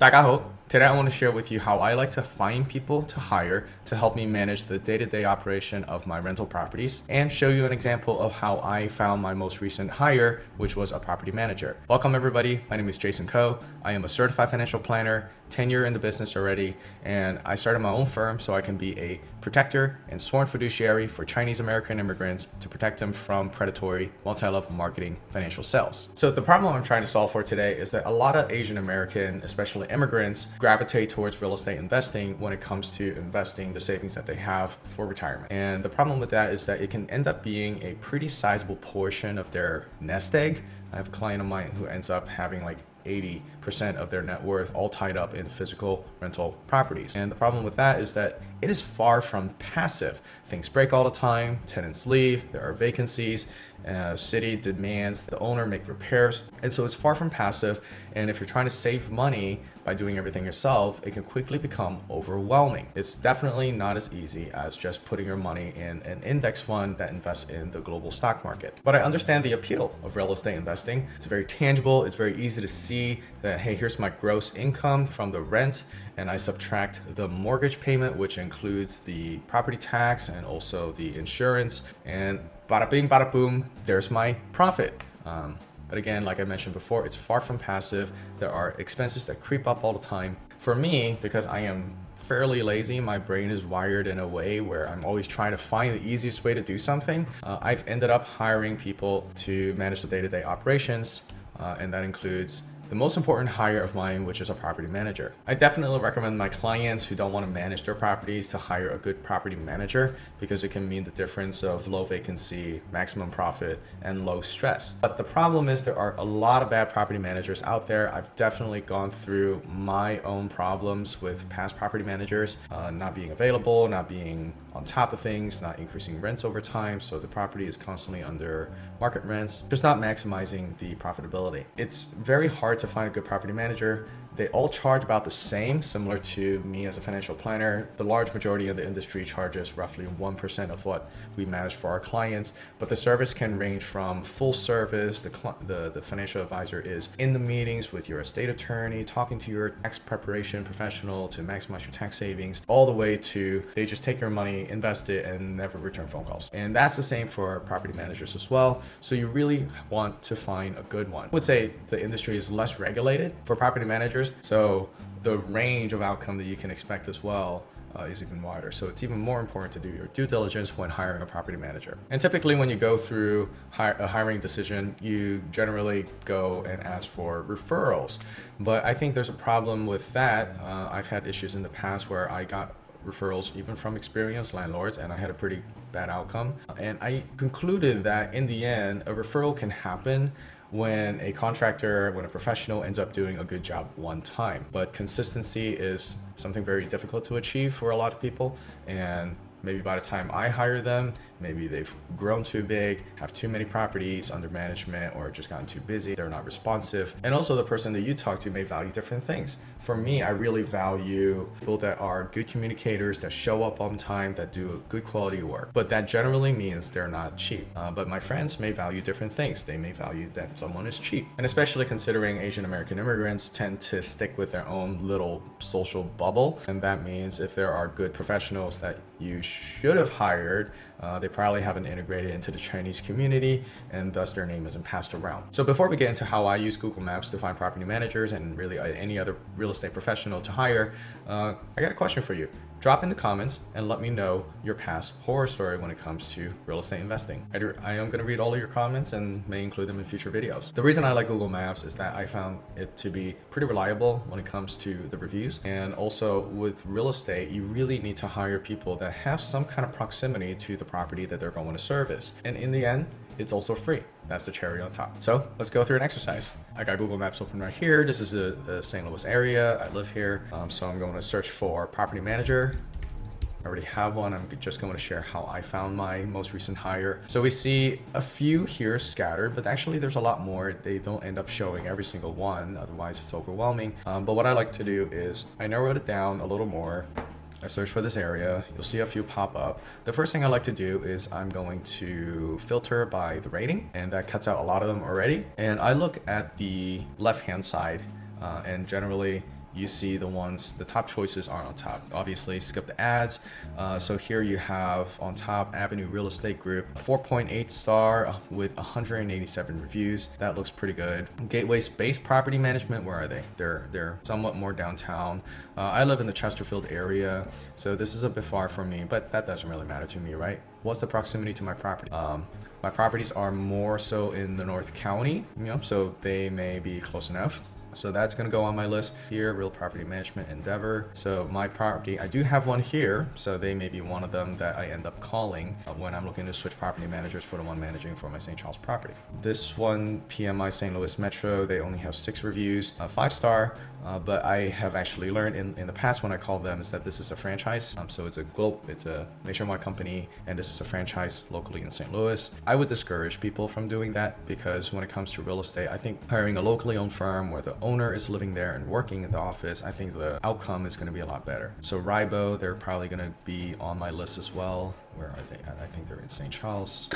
大家好. Today I want to share with you how I like to find people to hire to help me manage the day-to-day operation of my rental properties and show you an example of how I found my most recent hire, which was a property manager. Welcome everybody. My name is Jason Ko. I am a certified financial planner, 10 years in the business already, and I started my own firm so I can be a protector and sworn fiduciary for Chinese American immigrants to protect them from predatory multi-level marketing financial sales. So the problem I'm trying to solve for today is that a lot of Asian American, especially immigrants, gravitate towards real estate investing when it comes to investing the savings that they have for retirement. And the problem with that is that it can end up being a pretty sizable portion of their nest egg. I have a client of mine who ends up having like 80% of their net worth all tied up in physical rental properties. And the problem with that is that it is far from passive. Things break all the time, tenants leave, there are vacancies, city demands the owner make repairs. And so it's far from passive. And if you're trying to save money by doing everything yourself, it can quickly become overwhelming. It's definitely not as easy as just putting your money in an index fund that invests in the global stock market. But I understand the appeal of real estate investing. It's very tangible. It's very easy to see that, hey, here's my gross income from the rent, and I subtract the mortgage payment, which includes the property tax and also the insurance, and bada bing, bada boom, there's my profit. But again, like I mentioned before, it's far from passive. There are expenses that creep up all the time. For me, because I am fairly lazy, my brain is wired in a way where I'm always trying to find the easiest way to do something. I've ended up hiring people to manage the day-to-day operations, and that includes the most important hire of mine, which is a property manager. I definitely recommend my clients who don't want to manage their properties to hire a good property manager because it can mean the difference of low vacancy, maximum profit, and low stress. But the problem is there are a lot of bad property managers out there. I've definitely gone through my own problems with past property managers, not being available, not being on top of things, not increasing rents over time, so the property is constantly under market rents, just not maximizing the profitability. It's very hard to find a good property manager. They all charge about the same, similar to me as a financial planner. The large majority of the industry charges roughly 1% of what we manage for our clients, but the service can range from full service, the financial advisor is in the meetings with your estate attorney, talking to your tax preparation professional to maximize your tax savings, all the way to they just take your money, invest it, and never return phone calls. And that's the same for property managers as well. So you really want to find a good one. I would say the industry is less regulated for property managers, so the range of outcome that you can expect as well is even wider. So it's even more important to do your due diligence when hiring a property manager. And typically when you go through a hiring decision, you generally go and ask for referrals. But I think there's a problem with that. I've had issues in the past where I got referrals even from experienced landlords, and I had a pretty bad outcome. And I concluded that in the end, a referral can happen when a contractor, when a professional ends up doing a good job one time. But consistency is something very difficult to achieve for a lot of people. And maybe by the time I hire them, maybe they've grown too big, have too many properties under management, or just gotten too busy, they're not responsive. And also the person that you talk to may value different things. For me, I really value people that are good communicators, that show up on time, that do good quality work. But that generally means they're not cheap. But my friends may value different things. They may value that someone is cheap. And especially considering Asian American immigrants tend to stick with their own little social bubble. And that means if there are good professionals that you should have hired, they probably haven't integrated into the Chinese community, and thus their name isn't passed around. So before we get into how I use Google Maps to find property managers and really any other real estate professional to hire, I got a question for you. Drop in the comments and let me know your past horror story when it comes to real estate investing. I am going to read all of your comments and may include them in future videos. The reason I like Google Maps is that I found it to be pretty reliable when it comes to the reviews. And also with real estate, you really need to hire people that have some kind of proximity to the property that they're going to service. And in the end, it's also free. That's the cherry on top. So let's go through an exercise. I got Google Maps open right here. This is the St. Louis area. I live here. So I'm going to search for property manager. I already have one. I'm just going to share how I found my most recent hire. So we see a few here scattered, but actually there's a lot more. They don't end up showing every single one. Otherwise it's overwhelming. But what I like to do is I narrowed it down a little more. I search for this area, you'll see a few pop up. The first thing I like to do is I'm going to filter by the rating, and that cuts out a lot of them already. And I look at the left-hand side, and generally you see the top choices are on top. Obviously, skip the ads. So here you have on top Avenue Real Estate Group, 4.8 star with 187 reviews. That looks pretty good. Gateway Space Property Management, where are they? They're somewhat more downtown. I live in the Chesterfield area, so this is a bit far from me, but that doesn't really matter to me, right? What's the proximity to my property? My properties are more so in the North County, so they may be close enough. So that's going to go on my list here, Real Property Management Endeavor. So my property, I do have one here, so they may be one of them that I end up calling when I'm looking to switch property managers for the one managing for my St. Charles property. This one, PMI St. Louis Metro, they only have 6 reviews, 5-star. But I have actually learned in the past when I call them is that this is a franchise. So it's a nationwide company, and this is a franchise locally in St. Louis. I would discourage people from doing that because when it comes to real estate, I think hiring a locally owned firm where the owner is living there and working in the office, I think the outcome is going to be a lot better. So Ribo, they're probably going to be on my list as well. Where are they at? I think they're in St. Charles.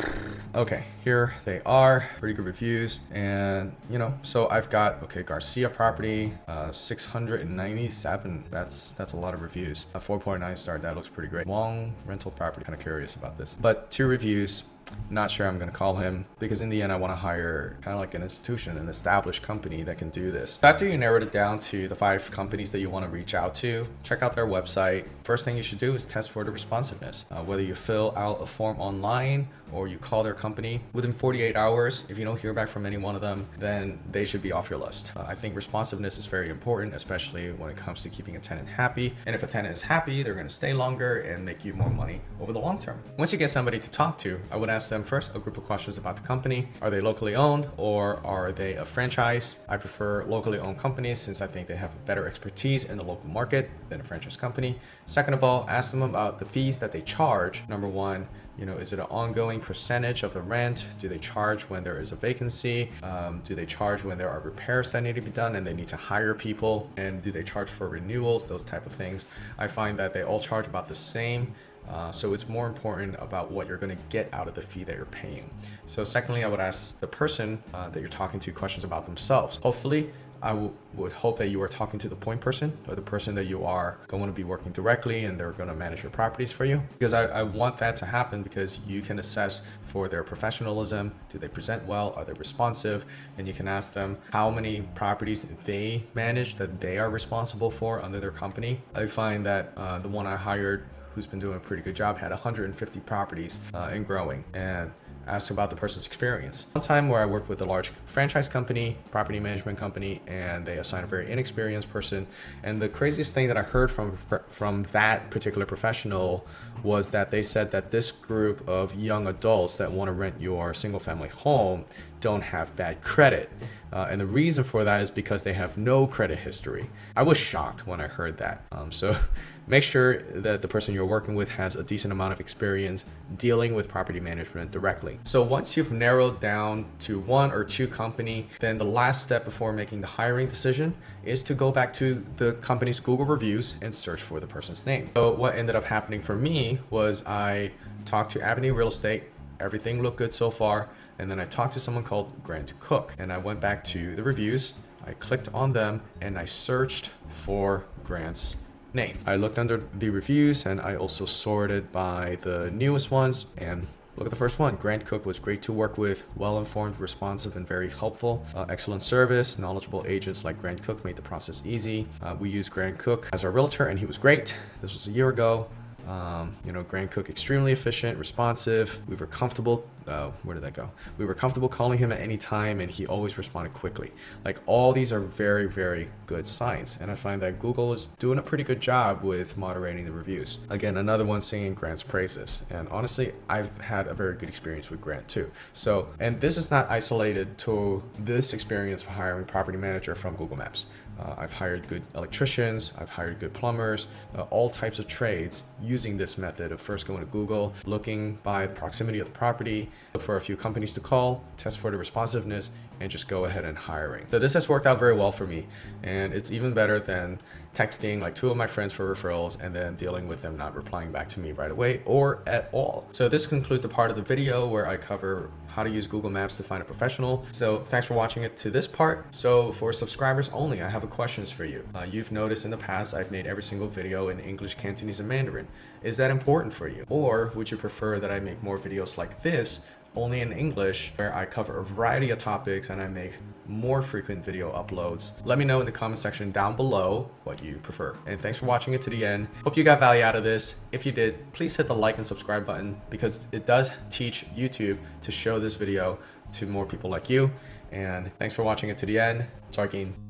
Okay, here they are. Pretty good reviews. And, so I've got, Garcia property, 697. That's a lot of reviews. A 4.9 star. That looks pretty great. Wong rental property. Kind of curious about this. But 2 reviews. Not sure I'm going to call him because in the end I want to hire kind of like an institution, an established company that can do this. After you narrowed it down to the 5 companies that you want to reach out to, check out their website. First thing you should do is test for the responsiveness. Whether you fill out a form online or you call their company, within 48 hours, if you don't hear back from any one of them, then they should be off your list. I think responsiveness is very important, especially when it comes to keeping a tenant happy. And if a tenant is happy, they're going to stay longer and make you more money over the long term. Once you get somebody to talk to, I would ask them first a group of questions about the company. Are they locally owned or are they a franchise? I prefer locally owned companies since I think they have better expertise in the local market than a franchise company. Second of all, ask them about the fees that they charge. Number one, is it an ongoing percentage of the rent? Do they charge when there is a vacancy? Do they charge when there are repairs that need to be done and they need to hire people? And do they charge for renewals? Those type of things. I find that they all charge about the same. So it's more important about what you're going to get out of the fee that you're paying. So secondly, I would ask the person that you're talking to questions about themselves. Hopefully, I would hope that you are talking to the point person or the person that you are going to be working directly and they're going to manage your properties for you. Because I want that to happen because you can assess for their professionalism. Do they present well? Are they responsive? And you can ask them how many properties they manage that they are responsible for under their company. I find that the one I hired who's been doing a pretty good job had 150 properties and growing. And asked about the person's experience. One time where I worked with a large franchise company, property management company, and they assigned a very inexperienced person. And the craziest thing that I heard from that particular professional was that they said that this group of young adults that want to rent your single family home don't have bad credit. And the reason for that is because they have no credit history. I was shocked when I heard that. So make sure that the person you're working with has a decent amount of experience dealing with property management directly. So once you've narrowed down to 1 or 2 company, then the last step before making the hiring decision is to go back to the company's Google reviews and search for the person's name. So what ended up happening for me was I talked to Avenue Real Estate. Everything looked good so far. And then I talked to someone called Grant Cook and I went back to the reviews. I clicked on them and I searched for Grant's name. I looked under the reviews and I also sorted by the newest ones, and look at the first one. Grant Cook was great to work with, well-informed, responsive, and very helpful. Excellent service. Knowledgeable agents like Grant Cook made the process easy. We used Grant Cook as our realtor and he was great. This was a year ago. Grant Cook, extremely efficient, responsive. We were comfortable. Where did that go? We were comfortable calling him at any time and he always responded quickly. Like, all these are very, very good signs. And I find that Google is doing a pretty good job with moderating the reviews. Again, another one singing Grant's praises. And honestly, I've had a very good experience with Grant too. So, and this is not isolated to this experience for hiring property manager from Google Maps. I've hired good electricians, I've hired good plumbers, all types of trades using this method of first going to Google, looking by proximity of the property, look for a few companies to call, test for the responsiveness, and just go ahead and hiring. So this has worked out very well for me, and it's even better than texting like 2 of my friends for referrals and then dealing with them not replying back to me right away or at all. So this concludes the part of the video where I cover how to use Google Maps to find a professional. So thanks for watching it to this part. So for subscribers only, I have a questions for you. You've noticed in the past I've made every single video in English, Cantonese, and Mandarin. Is that important for you? Or would you prefer that I make more videos like this only in English, where I cover a variety of topics and I make more frequent video uploads? Let me know in the comment section down below what you prefer. And thanks for watching it to the end. Hope you got value out of this. If you did, please hit the like and subscribe button, because it does teach YouTube to show this video to more people like you. And thanks for watching it to the end. Sarkin.